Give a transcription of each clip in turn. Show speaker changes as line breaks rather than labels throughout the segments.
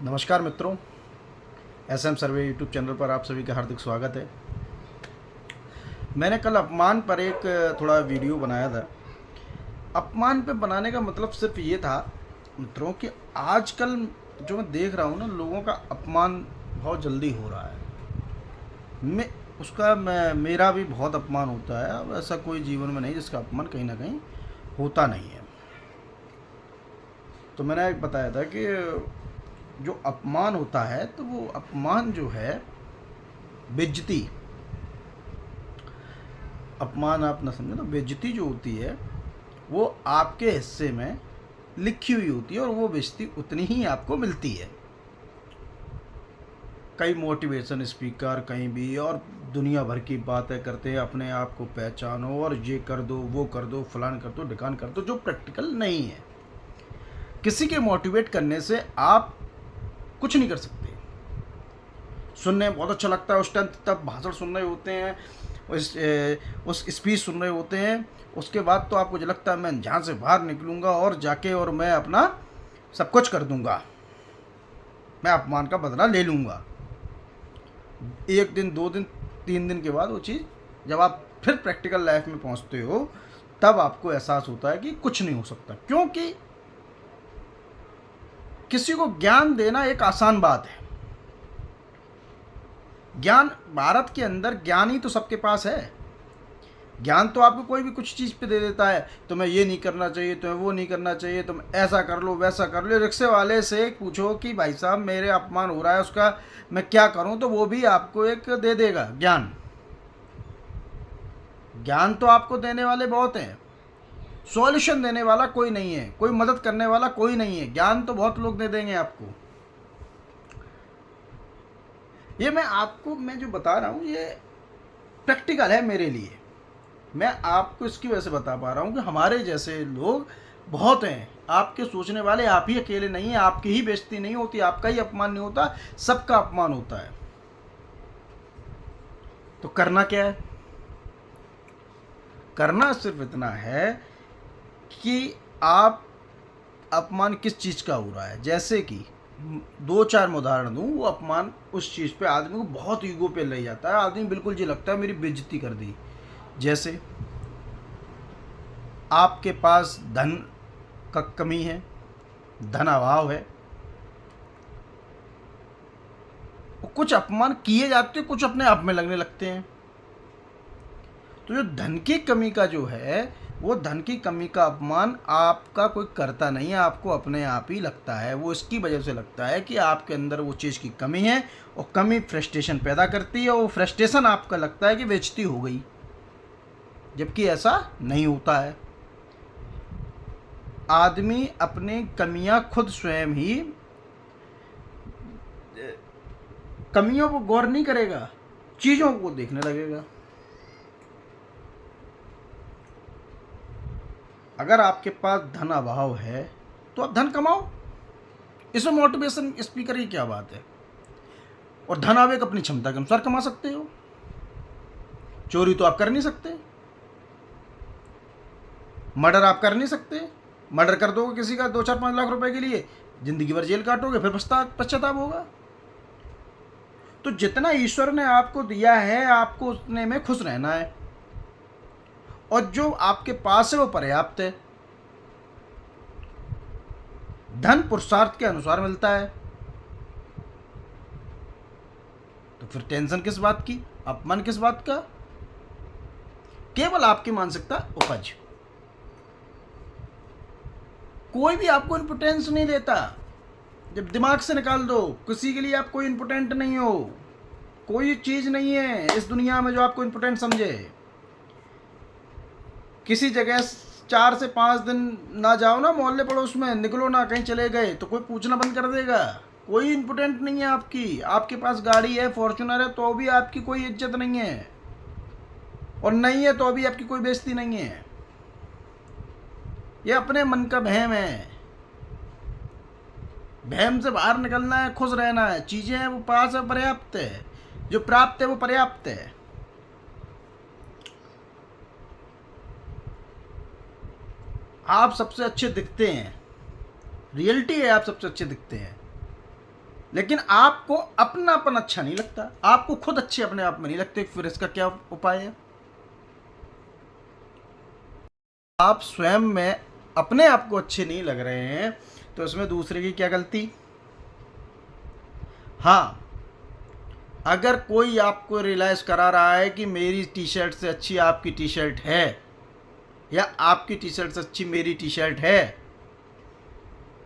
नमस्कार मित्रों, एसएम सर्वे YouTube channel पर आप सभी का हार्दिक स्वागत है। मैंने कल अपमान पर एक थोड़ा वीडियो बनाया था। अपमान पे बनाने का मतलब सिर्फ ये था मित्रों कि आजकल जो मैं देख रहा हूँ ना, लोगों का अपमान बहुत जल्दी हो रहा है। मैं मेरा भी बहुत अपमान होता है। अब ऐसा कोई जीवन में नहीं जिसका अपमान कहीं ना कहीं होता नहीं है। तो मैंने एक बताया था कि जो अपमान होता है तो वो अपमान जो है बेइज्जती, अपमान आप ना समझे तो बेइज्जती जो होती है वो आपके हिस्से में लिखी हुई होती है और वो बेइज्जती उतनी ही आपको मिलती है। कई मोटिवेशन स्पीकर कहीं भी और दुनिया भर की बातें करते हैं, अपने आप को पहचानो और ये कर दो वो कर दो फलान कर दो ढिकान कर दो, जो प्रैक्टिकल नहीं है। किसी के मोटिवेट करने से आप कुछ नहीं कर सकते। सुनने में बहुत अच्छा लगता है, उस टाइम तब भाषण सुन रहे होते हैं, उस स्पीच सुन रहे होते हैं। उसके बाद तो आपको जो लगता है मैं जहाँ से बाहर निकलूँगा और जाके और मैं अपना सब कुछ कर दूँगा, मैं अपमान का बदला ले लूँगा। एक दिन, दो दिन, तीन दिन के बाद वो चीज़ जब आप फिर प्रैक्टिकल लाइफ में पहुँचते हो तब आपको एहसास होता है कि कुछ नहीं हो सकता। क्योंकि किसी को ज्ञान देना एक आसान बात है। ज्ञान भारत के अंदर ज्ञान ही तो सबके पास है। ज्ञान तो आपको कोई भी कुछ चीज़ पे दे देता है, तुम्हें ये नहीं करना चाहिए, तुम्हें वो नहीं करना चाहिए, तुम ऐसा कर लो वैसा कर लो। रिक्शे वाले से पूछो कि भाई साहब मेरे अपमान हो रहा है, उसका मैं क्या करूं, तो वो भी आपको एक दे देगा ज्ञान। ज्ञान तो आपको देने वाले बहुत हैं, सॉल्यूशन देने वाला कोई नहीं है, कोई मदद करने वाला कोई नहीं है। ज्ञान तो बहुत लोग दे देंगे आपको। ये मैं जो बता रहा हूँ ये प्रैक्टिकल है मेरे लिए। मैं आपको इसकी वजह से बता पा रहा हूँ कि हमारे जैसे लोग बहुत हैं। आपके सोचने वाले आप ही अकेले नहीं हैं। आपकी ही बेइज्जती नहीं होती, आपका ही अपमान नहीं होता, सबका अपमान होता है। तो करना क्या है? करना सिर्फ इतना है कि आप अपमान किस चीज़ का हो रहा है। जैसे कि दो चार मैं उदाहरण दूँ, वो अपमान उस चीज़ पे आदमी को बहुत ईगो पे ले जाता है। आदमी बिल्कुल जी लगता है मेरी बेइज्जती कर दी। जैसे आपके पास धन का कमी है, धन अभाव है, कुछ अपमान किए जाते हैं, कुछ अपने आप में लगने लगते हैं। तो जो धन की कमी का जो है, वो धन की कमी का अपमान आपका कोई करता नहीं है, आपको अपने आप ही लगता है। वो इसकी वजह से लगता है कि आपके अंदर वो चीज़ की कमी है और कमी फ्रस्ट्रेशन पैदा करती है, और वो फ्रस्ट्रेशन आपका लगता है कि बेइज्जती हो गई, जबकि ऐसा नहीं होता है। आदमी अपनी कमियां खुद स्वयं ही, कमियों को गौर नहीं करेगा, चीज़ों को देखने लगेगा। अगर आपके पास धन अभाव है तो आप धन कमाओ, इसमें मोटिवेशन स्पीकर की क्या बात है। और धन आप एक अपनी क्षमता के अनुसार कमा सकते हो। चोरी तो आप कर नहीं सकते, मर्डर आप कर नहीं सकते। मर्डर कर दोगे किसी का 2 4 5 लाख रुपए के लिए, जिंदगी भर जेल काटोगे, फिर पश्चाताप होगा। तो जितना ईश्वर ने आपको दिया है आपको उतने में खुश रहना है, और जो आपके पास है वो पर्याप्त है। धन पुरुषार्थ के अनुसार मिलता है। तो फिर टेंशन किस बात की, अपमान किस बात का? केवल आपकी मानसिकता उपज। कोई भी आपको इम्पोर्टेंस नहीं देता। जब दिमाग से निकाल दो, किसी के लिए आप कोई इम्पोर्टेंट नहीं हो। कोई चीज़ नहीं है इस दुनिया में जो आपको इम्पोर्टेंट समझे। किसी जगह 4 से 5 दिन ना जाओ ना, मोहल्ले पड़ोस में निकलो ना, कहीं चले गए तो कोई पूछना बंद कर देगा। कोई इम्पोर्टेंट नहीं है आपकी। आपके पास गाड़ी है, फॉर्च्यूनर है, तो भी आपकी कोई इज्जत नहीं है, और नहीं है तो भी आपकी कोई बेइज्जती नहीं है। ये अपने मन का वहम है। वहम से बाहर निकलना है, खुश रहना है। चीज़ें हैं वो पास है, पर्याप्त है। जो प्राप्त है वो पर्याप्त है। आप सबसे अच्छे दिखते हैं, रियलिटी है, आप सबसे अच्छे दिखते हैं। लेकिन आपको अपनापन अच्छा नहीं लगता, आपको खुद अच्छे अपने आप में नहीं लगते, फिर इसका क्या उपाय है? आप स्वयं में अपने आप को अच्छे नहीं लग रहे हैं तो इसमें दूसरे की क्या गलती? हाँ, अगर कोई आपको रियलाइज़ करा रहा है कि मेरी टी शर्ट से अच्छी आपकी टी शर्ट है या आपकी टी शर्ट से अच्छी मेरी टी शर्ट है,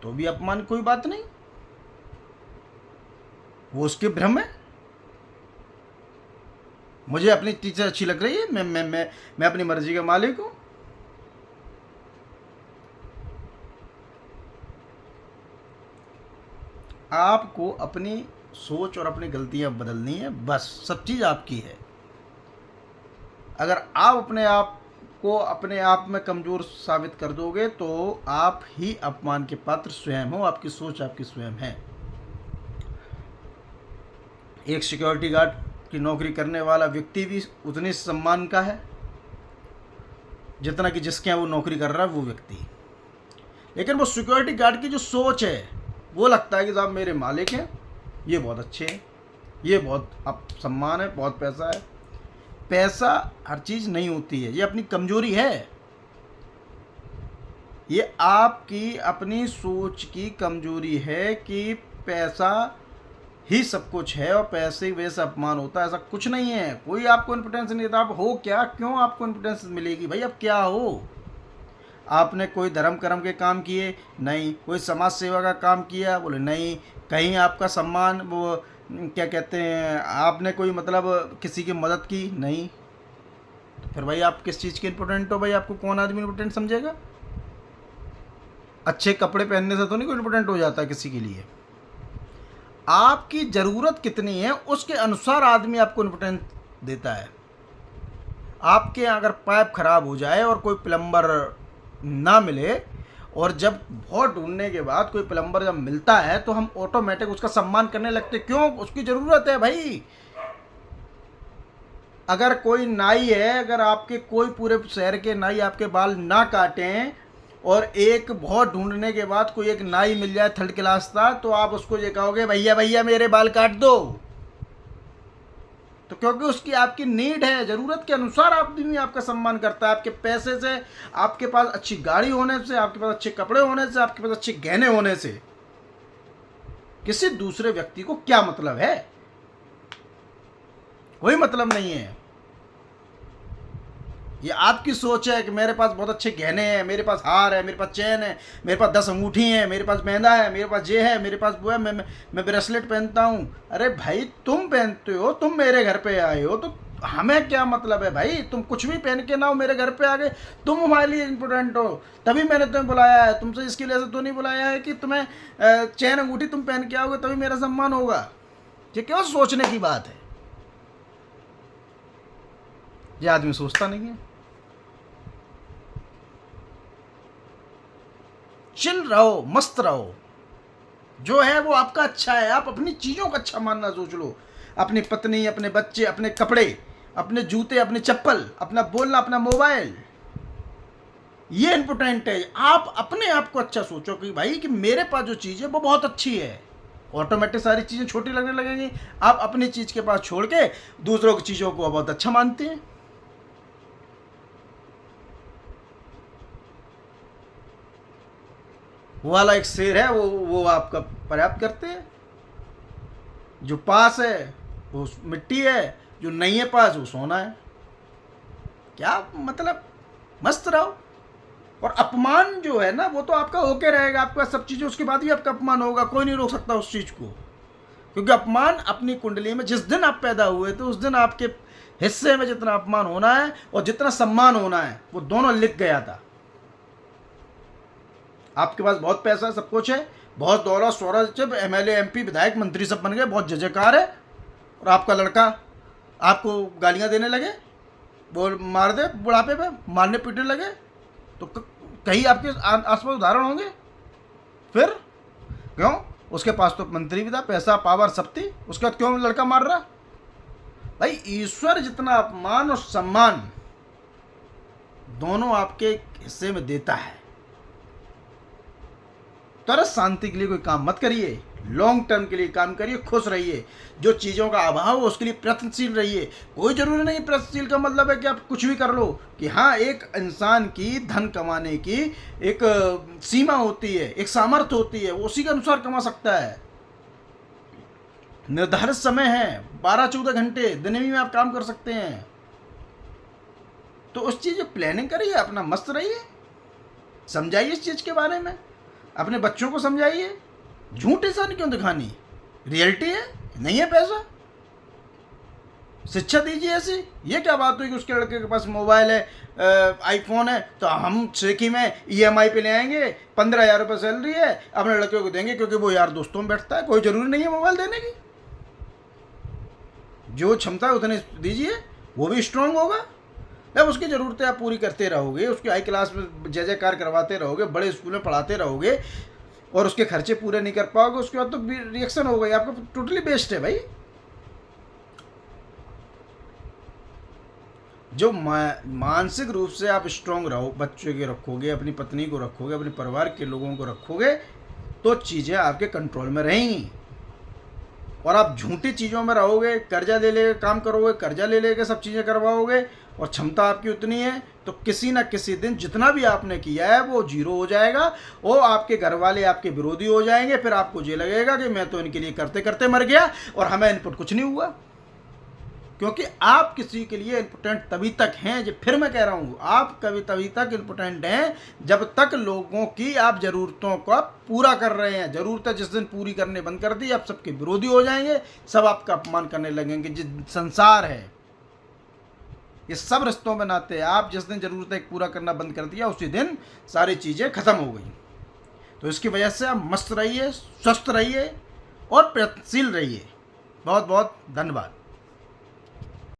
तो भी अपमान की कोई बात नहीं, वो उसके भ्रम है। मुझे अपनी टी शर्ट अच्छी लग रही है, मैं अपनी मर्जी का मालिक हूँ। आपको अपनी सोच और अपनी गलतियां बदलनी है, बस सब चीज़ आपकी है। अगर आप अपने आप को अपने आप में कमज़ोर साबित कर दोगे तो आप ही अपमान के पात्र स्वयं हो, आपकी सोच आपकी स्वयं है। एक सिक्योरिटी गार्ड की नौकरी करने वाला व्यक्ति भी उतने सम्मान का है जितना कि जिसके यहाँ वो नौकरी कर रहा है वो व्यक्ति। लेकिन वो सिक्योरिटी गार्ड की जो सोच है वो लगता है कि साहब मेरे मालिक हैं, ये बहुत अच्छे हैं, ये बहुत अब सम्मान है, बहुत पैसा है। पैसा हर चीज़ नहीं होती है, ये अपनी कमजोरी है, ये आपकी अपनी सोच की कमजोरी है कि पैसा ही सब कुछ है और पैसे की वजह से अपमान होता है। ऐसा कुछ नहीं है, कोई आपको इम्पोर्टेंस नहीं देता। आप हो क्या, क्यों आपको इम्पोर्टेंस मिलेगी भाई? आप क्या हो? आपने कोई धर्म कर्म के काम किए? नहीं। कोई समाज सेवा का काम किया? बोले नहीं। कहीं आपका सम्मान वो क्या कहते हैं, आपने कोई मतलब किसी की मदद की? नहीं। तो फिर भाई आप किस चीज़ के इम्पोर्टेंट हो? भाई आपको कौन आदमी इम्पोर्टेंट समझेगा? अच्छे कपड़े पहनने से तो नहीं कोई इम्पोर्टेंट हो जाता किसी के लिए। आपकी ज़रूरत कितनी है उसके अनुसार आदमी आपको इम्पोर्टेंस देता है। आपके अगर पाइप खराब हो जाए और कोई प्लम्बर ना मिले, और जब बहुत ढूंढने के बाद कोई प्लम्बर जब मिलता है तो हम ऑटोमेटिक उसका सम्मान करने लगते। क्यों? उसकी ज़रूरत है भाई। अगर कोई नाई है, अगर आपके कोई पूरे शहर के नाई आपके बाल ना काटें और एक बहुत ढूंढने के बाद कोई एक नाई मिल जाए थर्ड क्लास का, तो आप उसको ये कहोगे भैया भैया मेरे बाल काट दो। तो क्योंकि उसकी आपकी नीड है, ज़रूरत के अनुसार आदमी आपका सम्मान करता है। आपके पैसे से, आपके पास अच्छी गाड़ी होने से, आपके पास अच्छे कपड़े होने से, आपके पास अच्छे गहने होने से किसी दूसरे व्यक्ति को क्या मतलब है? कोई मतलब नहीं है। ये आपकी सोच है कि मेरे पास बहुत अच्छे गहने हैं, मेरे पास हार है, मेरे पास चैन है, मेरे पास 10 अंगूठी हैं, मेरे पास मेहंदा है, मेरे पास ये है, मेरे पास वो है, मैं ब्रेसलेट पहनता हूँ। अरे भाई तुम पहनते हो, तुम मेरे घर पे आए हो, तो हमें क्या मतलब है भाई? तुम कुछ भी पहन के ना हो, मेरे घर पे आ गए, तुम हमारे लिए इम्पोर्टेंट हो, तभी मैंने तुम्हें बुलाया है। तुमसे इसकी वजह से तो नहीं बुलाया है कि तुम्हें चैन अंगूठी तुम पहन के आओगे तभी मेरा सम्मान होगा। ये क्यों सोचने की बात है? ये आदमी सोचता नहीं है। चिल रहो, मस्त रहो, जो है वो आपका अच्छा है। आप अपनी चीज़ों का अच्छा मानना सोच लो। अपनी पत्नी, अपने बच्चे, अपने कपड़े, अपने जूते, अपने चप्पल, अपना बोलना, अपना मोबाइल, ये इम्पोर्टेंट है। आप अपने आप को अच्छा सोचो कि भाई कि मेरे पास जो चीज़ है वो बहुत अच्छी है। ऑटोमेटिक सारी चीज़ें छोटी लगने लगेंगी। आप अपनी चीज़ के पास छोड़ के दूसरों की चीज़ों को बहुत अच्छा मानते हैं। वो वाला एक शेर है, वो आपका पर्याप्त करते हैं। जो पास है वो मिट्टी है, जो नहीं है पास वो सोना है। क्या मतलब? मस्त रहो। और अपमान जो है ना वो तो आपका होके रहेगा, आपका सब चीज़ें, उसके बाद भी आपका अपमान होगा। कोई नहीं रोक सकता उस चीज़ को, क्योंकि अपमान अपनी कुंडली में जिस दिन आप पैदा हुए तो उस दिन आपके हिस्से में जितना अपमान होना है और जितना सम्मान होना है वो दोनों लिख गया था। आपके पास बहुत पैसा है, सब कुछ है, बहुत दौलत शोहरत, जब एमएलए एमपी विधायक मंत्री सब बन गए, बहुत जय जयकार है, और आपका लड़का आपको गालियां देने लगे, वो मार दे, बुढ़ापे पे मारने पीटने लगे, तो कहीं आपके आसपास उदाहरण होंगे? फिर क्यों? उसके पास तो मंत्री भी था, पैसा पावर सब थी, उसके बाद क्यों लड़का मार रहा? भाई ईश्वर जितना अपमान और सम्मान दोनों आपके हिस्से में देता है। तरस शांति के लिए कोई काम मत करिए, लॉन्ग टर्म के लिए काम करिए, खुश रहिए। जो चीज़ों का अभाव हो उसके लिए प्रयत्नशील रहिए। कोई ज़रूरी नहीं प्रयत्नशील का मतलब है कि आप कुछ भी कर लो, कि हाँ, एक इंसान की धन कमाने की एक सीमा होती है, एक सामर्थ्य होती है, वो उसी के अनुसार कमा सकता है। निर्धारित समय है, 12-14 घंटे दिन में आप काम कर सकते हैं। तो उस चीज़ की प्लानिंग करिए, अपना मस्त रहिए, समझाइए इस चीज़ के बारे में, अपने बच्चों को समझाइए। झूठ इंसान क्यों दिखानी, रियलिटी है, नहीं है पैसा, शिक्षा दीजिए ऐसी। ये क्या बात हुई कि उसके लड़के के पास मोबाइल है, आईफोन है, तो हम स्विगी में ईएमआई पे ले आएंगे, 15,000 रुपये सैलरी है, अपने लड़के को देंगे क्योंकि वो यार दोस्तों में बैठता है। कोई ज़रूरी नहीं है मोबाइल देने की, जो क्षमता है उतने दीजिए, वो भी स्ट्रांग होगा। जब उसकी ज़रूरतें आप पूरी करते रहोगे, उसकी हाई क्लास में जय जयकार करवाते रहोगे, बड़े स्कूल में पढ़ाते रहोगे और उसके खर्चे पूरे नहीं कर पाओगे, उसके बाद तो रिएक्शन हो गई आपका, टोटली बेस्ट है भाई। जो मानसिक रूप से आप स्ट्रांग रहो, बच्चों के रखोगे, अपनी पत्नी को रखोगे, अपने परिवार के लोगों को रखोगे, तो चीज़ें आपके कंट्रोल में रहेंगी। और आप झूठी चीज़ों में रहोगे, कर्जा ले ले काम करोगे, कर्जा ले लेके सब चीज़ें करवाओगे, और क्षमता आपकी उतनी है, तो किसी न किसी दिन जितना भी आपने किया है वो जीरो हो जाएगा, और आपके घर वाले आपके विरोधी हो जाएंगे। फिर आपको ये लगेगा कि मैं तो इनके लिए करते करते मर गया और हमें इनपुट कुछ नहीं हुआ। क्योंकि आप किसी के लिए इम्पोर्टेंट तभी तक हैं, जो फिर मैं कह रहा हूँ, आप कभी तभी तक इम्पोर्टेंट हैं जब तक लोगों की आप ज़रूरतों को पूरा कर रहे हैं। ज़रूरतें जिस दिन पूरी करने बंद कर दी, आप सबके विरोधी हो जाएंगे, सब आपका अपमान करने लगेंगे। जिस संसार है, ये सब रिश्तों में नाते, आप जिस दिन ज़रूरतें पूरा करना बंद कर दिया, उसी दिन सारी चीज़ें ख़त्म हो गई। तो इसकी वजह से आप मस्त रहिए, स्वस्थ रहिए और प्रयत्नशील रहिए। बहुत बहुत धन्यवाद।